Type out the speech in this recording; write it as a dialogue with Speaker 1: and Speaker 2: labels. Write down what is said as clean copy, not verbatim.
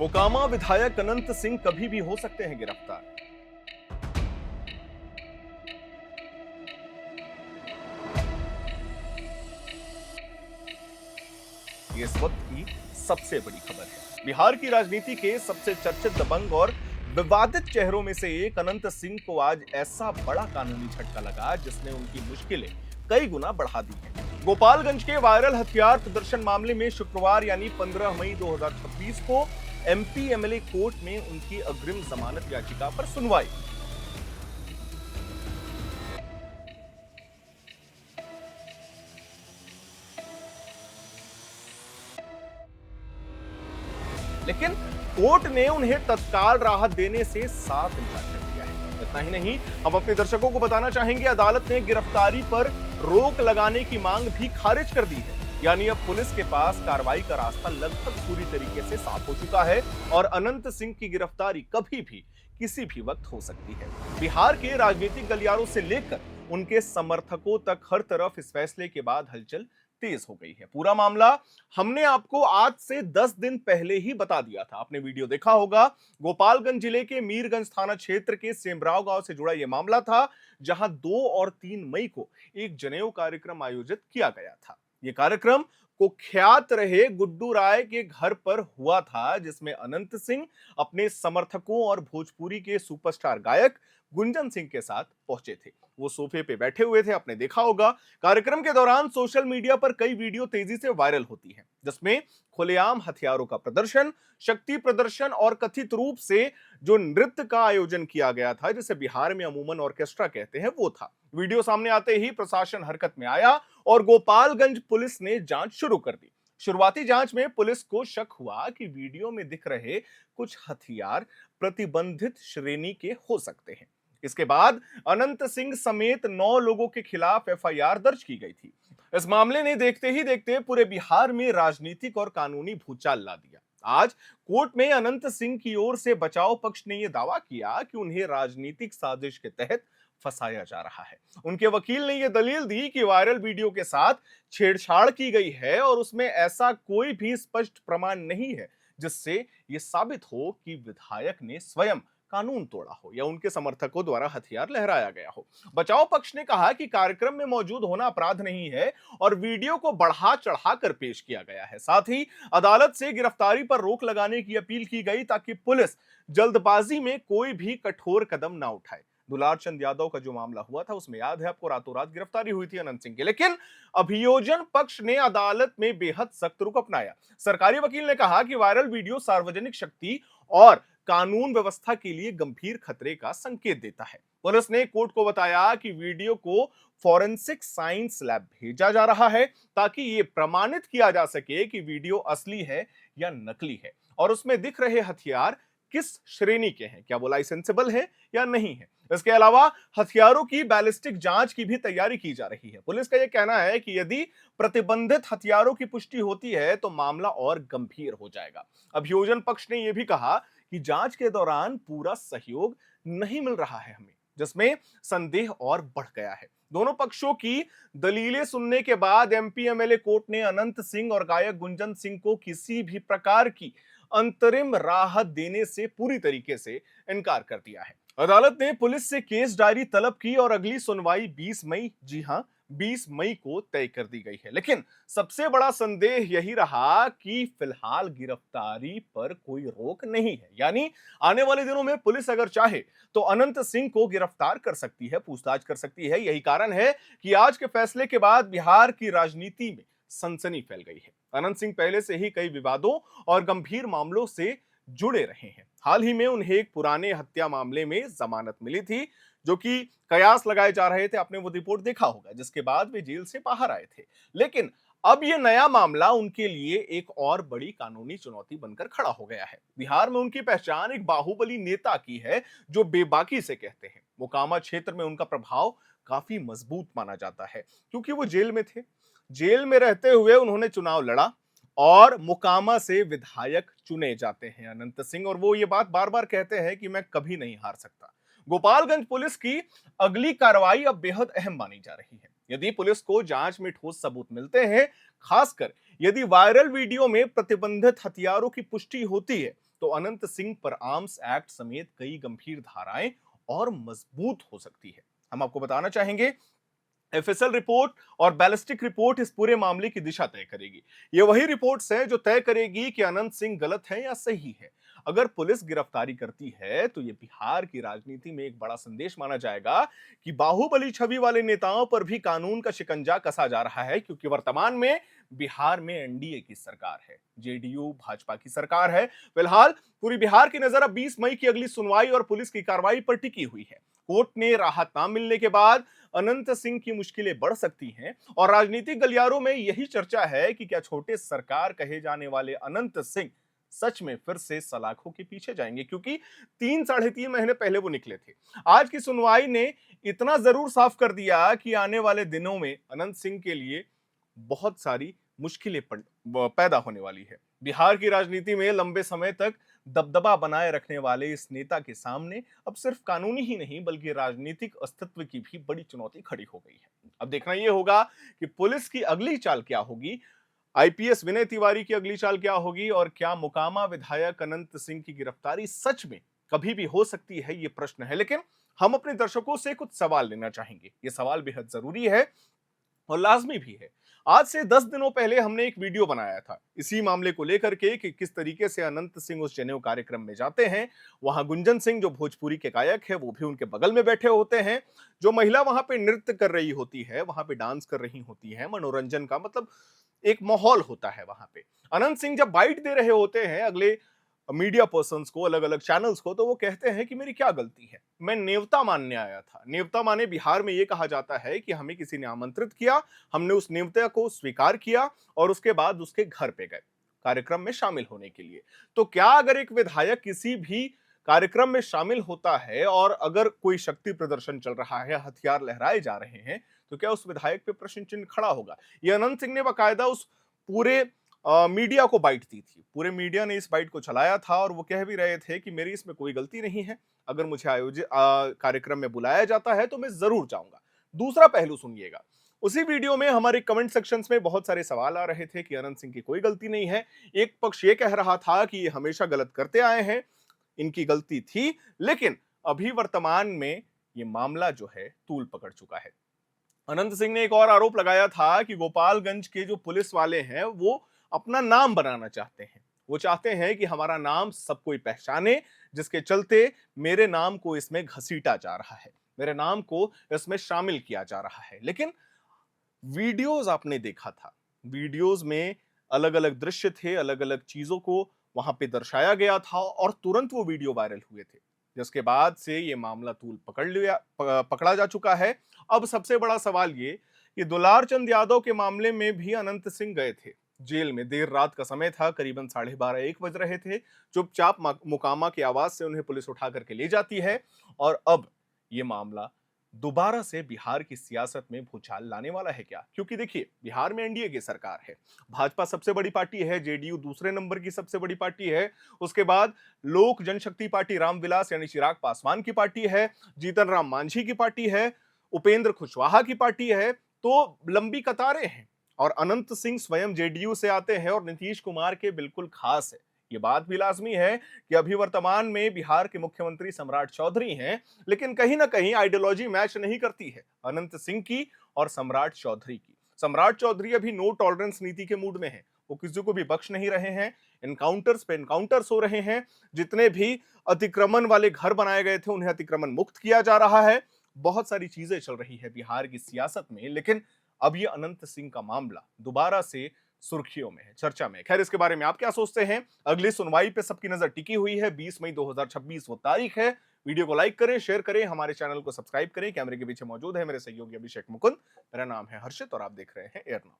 Speaker 1: मोकामा विधायक अनंत सिंह कभी भी हो सकते हैं गिरफ्तार। ये इस वक्त की सबसे बड़ी खबर है। बिहार की राजनीति के सबसे चर्चित, दबंग और विवादित चेहरों में से एक अनंत सिंह को आज ऐसा बड़ा कानूनी झटका लगा जिसने उनकी मुश्किलें कई गुना बढ़ा दी हैं। गोपालगंज के वायरल हथियार प्रदर्शन मामले में शुक्रवार यानी 15 मई 2026 को एमपी एमएलए कोर्ट में उनकी अग्रिम जमानत याचिका पर सुनवाई। लेकिन कोर्ट ने उन्हें तत्काल राहत देने से साफ इनकार कर दिया है। इतना ही नहीं, हम अपने दर्शकों को बताना चाहेंगे, अदालत ने गिरफ्तारी पर रोक लगाने की मांग भी खारिज कर दी है। यानी अब पुलिस के पास कार्रवाई का रास्ता लगभग पूरी तरीके से साफ हो चुका है और अनंत सिंह की गिरफ्तारी कभी भी किसी भी वक्त हो सकती है। बिहार के राजनीतिक गलियारों से लेकर उनके समर्थकों तक हर तरफ इस फैसले के बाद हलचल तेज हो गई है। पूरा मामला हमने आपको आज से 10 दिन पहले ही बता दिया था। आपने वीडियो देखा होगा। गोपालगंज जिले के मीरगंज थाना क्षेत्र के सेमराव गांव से जुड़ा यह मामला था, जहां 2 और 3 मई को एक जनेऊ कार्यक्रम आयोजित किया गया था। यह कार्यक्रम कुख्यात रहे गुड्डू राय के घर पर हुआ था, जिसमें अनंत सिंह अपने समर्थकों और भोजपुरी के सुपरस्टार गायक गुंजन सिंह के साथ पहुंचे थे। वो सोफे पे बैठे हुए थे, आपने देखा होगा। कार्यक्रम के दौरान सोशल मीडिया पर कई वीडियो तेजी से वायरल होती हैं, जिसमें खुलेआम हथियारों का प्रदर्शन, शक्ति प्रदर्शन और कथित रूप से जो नृत्य का आयोजन किया गया था, जिसे बिहार में अमूमन ऑर्केस्ट्रा कहते हैं, वो था। वीडियो सामने आते ही प्रशासन हरकत में आया और गोपालगंज पुलिस ने जांच शुरू कर दी। शुरुआती जांच में पुलिस को शक हुआ कि वीडियो में दिख रहे कुछ हथियार प्रतिबंधित श्रेणी के हो सकते हैं। इसके बाद अनंत सिंह समेत 9 लोगों के खिलाफ एफआईआर दर्ज की गई थी। इस मामले ने देखते ही देखते पूरे बिहार में राजनीतिक और कानूनी भूचाल ला दिया। आज कोर्ट में अनंत सिंह की ओर से बचाव पक्ष ने यह दावा किया कि उन्हें राजनीतिक साजिश के तहत फंसाया जा रहा है। उनके वकील ने यह दलील दी कि वायरल वीडियो के साथ छेड़छाड़ की गई है और उसमें ऐसा कोई भी स्पष्ट प्रमाण नहीं है जिससे यह साबित हो कि विधायक ने स्वयं कानून तोड़ा हो या उनके समर्थकों द्वारा हथियार लहराया गया हो। बचाव पक्ष ने कहा कि कार्यक्रम में मौजूद होना अपराध नहीं है और वीडियो को बढ़ा चढ़ाकर पेश किया गया है। साथ ही अदालत से गिरफ्तारी पर रोक लगाने की अपील की गई ताकि पुलिस जल्दबाजी में कोई भी कठोर कदम ना उठाए। दुलार चंद यादव का जो मामला हुआ था, उसमें याद है आपको, रातों रात गिरफ्तारी हुई थी अनंत सिंह की। लेकिन अभियोजन पक्ष ने अदालत में बेहद सख्त रुख अपनाया। सरकारी वकील ने कहा कि वायरल वीडियो सार्वजनिक शक्ति और कानून व्यवस्था के लिए गंभीर खतरे का संकेत देता है। पुलिस ने कोर्ट को बताया कि वीडियो को फॉरेंसिक साइंस लैब भेजा जा रहा है ताकि यह प्रमाणित किया जा सके कि वीडियो असली है या नकली है और उसमें दिख रहे हथियार किस श्रेणी के हैं, क्या वो लाइसेंसेबल है या नहीं है। इसके अलावा हथियारों की बैलिस्टिक जांच की भी तैयारी की जा रही है। पुलिस का यह कहना है कि यदि प्रतिबंधित हथियारों की पुष्टि होती है तो मामला और गंभीर हो जाएगा। अभियोजन पक्ष ने यह भी कहा कि जांच के दौरान पूरा सहयोग नहीं मिल रहा है हमें, जिसमें संदेह और बढ़ गया है। दोनों पक्षों की दलीलें सुनने के बाद एमपी एमएलए कोर्ट ने अनंत सिंह और गायक गुंजन सिंह को किसी भी प्रकार की अंतरिम राहत देने से पूरी तरीके से इनकार कर दिया है। अदालत ने पुलिस से केस डायरी तलब की और अगली सुनवाई 20 मई, जी हां, 20 मई को तय कर दी गई है। लेकिन सबसे बड़ा संदेह यही रहा कि फिलहाल गिरफ्तारी पर कोई रोक नहीं है। यानी आने वाले दिनों में पुलिस अगर चाहे तो अनंत सिंह को गिरफ्तार कर सकती है, पूछताछ कर सकती है। यही कारण है कि आज के फैसले के बाद बिहार की राजनीति में सनसनी फैल गई है। अनंत सिंह पहले से ही कई विवादों और गंभीर मामलों से जुड़े रहे हैं। हाल ही में उन्हें एक पुराने हत्या मामले में जमानत मिली थी, जो कि कयास लगाए जा रहे थे। आपने वो रिपोर्ट देखा होगा, जिसके बाद वे जेल से बाहर आए थे। लेकिन अब ये नया मामला उनके लिए एक और बड़ी कानूनी चुनौती बनकर खड़ा हो गया है। बिहार में उनकी पहचान एक बाहुबली नेता की है, जो बेबाकी से कहते हैं। मोकामा क्षेत्र में उनका प्रभाव काफी मजबूत माना जाता है, क्योंकि वो जेल में थे। जेल में रहते हुए उन्होंने चुनाव लड़ा और मोकामा से विधायक चुने जाते हैं अनंत सिंह, और वो ये बात बार बार कहते हैं कि मैं कभी नहीं हार सकता। गोपालगंज पुलिस की अगली कार्रवाई अब बेहद अहम मानी जा रही है। यदि पुलिस को जांच में ठोस सबूत मिलते हैं, खासकर यदि वायरल वीडियो में प्रतिबंधित हथियारों की पुष्टि होती है, तो अनंत सिंह पर आर्म्स एक्ट समेत कई गंभीर धाराएं और मजबूत हो सकती है। हम आपको बताना चाहेंगे एफएसएल रिपोर्ट और बैलिस्टिक रिपोर्ट इस पूरे मामले की दिशा तय करेगी। ये वही रिपोर्ट्स हैं जो तय करेगी कि अनंत सिंह गलत है या सही है। अगर पुलिस गिरफ्तारी करती है तो ये बिहार की राजनीति में एक बड़ा संदेश माना जाएगा कि बाहुबली छवि वाले नेताओं पर भी कानून का शिकंजा कसा जा रहा है, क्योंकि वर्तमान में बिहार में एनडीए की सरकार है, जेडीयू भाजपा की सरकार है। फिलहाल पूरी बिहार की नजर अब 20 मई की अगली सुनवाई और पुलिस की कार्रवाई पर टिकी हुई है। कोर्ट ने राहत ना मिलने के बाद अनंत सिंह की मुश्किलें बढ़ सकती हैं और राजनीतिक गलियारों में यही चर्चा है कि क्या छोटे सरकार कहे जाने वाले अनंत सिंह सच में फिर से सलाखों के पीछे जाएंगे, क्योंकि 3-3.5 महीने पहले वो निकले थे। आज की सुनवाई ने इतना जरूर साफ कर दिया कि आने वाले दिनों में अनंत सिंह के लिए बहुत सारी मुश्किलें पैदा होने वाली है। बिहार की राजनीति में लंबे समय तक दबदबा बनाए रखने वाले इस नेता के सामने अब सिर्फ कानूनी ही नहीं बल्कि राजनीतिक अस्तित्व की भी बड़ी चुनौती खड़ी हो गई है। अब देखना यह होगा कि पुलिस की अगली चाल क्या होगी, आईपीएस विनय तिवारी की अगली चाल क्या होगी, और क्या मुकामा विधायक अनंत सिंह की गिरफ्तारी सच में कभी भी हो सकती है, ये प्रश्न है। लेकिन हम अपने दर्शकों से कुछ सवाल लेना चाहेंगे। ये सवाल बेहद जरूरी है और लाजमी भी है। आज से 10 दिनों पहले हमने एक वीडियो बनाया था इसी मामले को लेकर के कि किस तरीके से अनंत सिंह उस जनेऊ कार्यक्रम में जाते हैं। वहां गुंजन सिंह जो भोजपुरी के गायक है वो भी उनके बगल में बैठे होते हैं। जो महिला वहां पे नृत्य कर रही होती है, वहां पे डांस कर रही होती है, मनोरंजन का मतलब एक माहौल होता है वहां पे। अनंत सिंह जब बाइट दे रहे होते हैं अगले मीडिया पर्सन्स को, अलग अलग चैनल्स को, तो वो कहते हैं कि मेरी क्या गलती है, मैं नेवता मानने आया था। नेवता माने बिहार में ये कहा जाता है कि हमें किसी ने आमंत्रित किया, हमने उस नेवता को स्वीकार किया और उसके बाद उसके घर पे गए कार्यक्रम में शामिल होने के लिए। तो क्या अगर एक विधायक किसी भी कार्यक्रम में शामिल होता है और अगर कोई शक्ति प्रदर्शन चल रहा है, हथियार लहराए जा रहे हैं, तो क्या उस विधायक पे प्रश्न चिन्ह खड़ा होगा? ये अनंत सिंह ने बाकायदा उस पूरे मीडिया को बाइट दी थी। पूरे मीडिया ने इस बाइट को चलाया था और वो कह भी रहे थे कि मेरी इसमें कोई गलती नहीं है, अगर मुझे आयोजित कार्यक्रम में बुलाया जाता है तो मैं जरूर जाऊंगा। दूसरा पहलू सुनिएगा, उसी वीडियो में हमारे कमेंट सेक्शंस में बहुत सारे सवाल आ रहे थे कि अनंत सिंह की कोई गलती नहीं है। एक पक्ष ये कह रहा था कि ये हमेशा गलत करते आए हैं, इनकी गलती थी, लेकिन अभी वर्तमान में ये मामला जो है तूल पकड़ चुका है। अनंत सिंह ने एक और आरोप लगाया था कि गोपालगंज के जो पुलिस वाले हैं वो अपना नाम बनाना चाहते हैं। वो चाहते हैं कि हमारा नाम सब कोई पहचाने, जिसके चलते मेरे नाम को इसमें घसीटा जा रहा है, मेरे नाम को इसमें शामिल किया जा रहा है। लेकिन वीडियोस आपने देखा था, वीडियोस में अलग अलग दृश्य थे, अलग अलग चीजों को वहां पे दर्शाया गया था और तुरंत वो वीडियो वायरल हुए थे, जिसके बाद से ये मामला तूल पकड़ा जा चुका है। अब सबसे बड़ा सवाल ये कि दुलार चंद यादव के मामले में भी अनंत सिंह गए थे जेल में। देर रात का समय था, करीबन 12:30-1 बज रहे थे। चुपचाप मुकामा की आवाज से उन्हें पुलिस उठा करके ले जाती है और अब ये मामला दोबारा से बिहार की सियासत में भूचाल लाने वाला है क्या? क्योंकि देखिए, बिहार में एनडीए की सरकार है, भाजपा सबसे बड़ी पार्टी है, जेडीयू दूसरे नंबर की सबसे बड़ी पार्टी है, उसके बाद लोक जनशक्ति पार्टी रामविलास यानी चिराग पासवान की पार्टी है, जीतन राम मांझी की पार्टी है, उपेंद्र कुशवाहा की पार्टी है, तो लंबी कतारें हैं। और अनंत सिंह स्वयं जेडीयू से आते हैं और नीतीश कुमार के बिल्कुल खास है। ये बात भी लाजमी है कि अभी वर्तमान में बिहार के मुख्यमंत्री सम्राट चौधरी हैं, लेकिन कहीं ना कहीं आइडियोलॉजी मैच नहीं करती है अनंत सिंह की और सम्राट चौधरी की। सम्राट चौधरी अभी नो टॉलरेंस नीति के मूड में है, वो किसी को भी बख्श नहीं रहे हैं, एनकाउंटर्स पे एनकाउंटर्स हो रहे हैं, जितने भी अतिक्रमण वाले घर बनाए गए थे उन्हें अतिक्रमण मुक्त किया जा रहा है। बहुत सारी चीजें चल रही है बिहार की सियासत में, लेकिन अब ये अनंत सिंह का मामला दोबारा से सुर्खियों में है, चर्चा में। खैर, इसके बारे में आप क्या सोचते हैं? अगली सुनवाई पे सबकी नजर टिकी हुई है, 20 मई 2026 वो तारीख है। वीडियो को लाइक करें, शेयर करें, हमारे चैनल को सब्सक्राइब करें। कैमरे के पीछे मौजूद है मेरे सहयोगी अभिषेक मुकुंद, मेरा नाम है हर्षित और आप देख रहे हैं एयर नाउ।